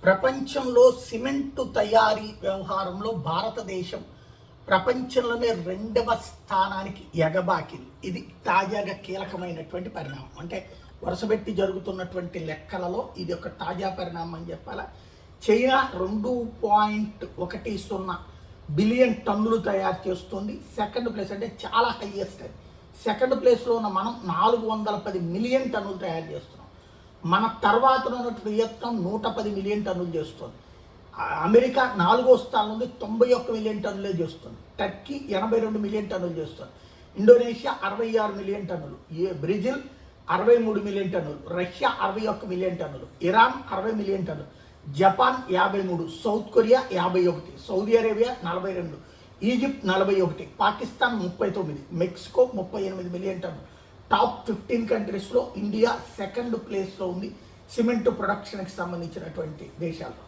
ప్రపంచంలో సిమెంటు తయారీ వ్యవహారంలో భారతదేశం ప్రపంచంలోనే 2వ స్థానానికి ఎగబాకింది. ఇది తాజాగా కీలకమైనటువంటి పరిణామం. అంటే వరుసపెట్టి జరుగుతున్నటువంటి లెక్కలలో ఇది ఒక తాజా పరిణామం అని చెప్పాలా. చైనా 2.10 బిలియన్ టన్నులు తయారు చేస్తుంది. సెకండ్ ప్లేస్ అంటే చాలా హైయెస్ట్ అది. సెకండ్ ప్లేస్లో ఉన్న మనం 410 మిలియన్ టన్నులు తయారు చేస్తున్నాం. మన తర్వాత ఉన్నటువంటి వియత్నాం 110 మిలియన్ టన్నులు చేస్తుంది. అమెరికా 4వ స్థానం నుండి 91 మిలియన్ టన్నులే చేస్తుంది. టర్కీ 82 మిలియన్ టన్నులు చేస్తుంది. ఇండోనేషియా 66 మిలియన్ టన్నులు, బ్రెజిల్ 63 మిలియన్ టన్నులు, రష్యా 61 మిలియన్ టన్నులు, ఇరాన్ 60 మిలియన్ టన్నులు, Japan 53, south Korea 51, Saudi Arabia 42, Egypt 41, Pakistan 39, Mexico 38 million టన్నులు. టాప్ 15 కంట్రీస్లో ఇండియా సెకండ్ ప్లేస్లో ఉంది సిమెంట్ ప్రొడక్షన్కి సంబంధించినటువంటి దేశాల్లో.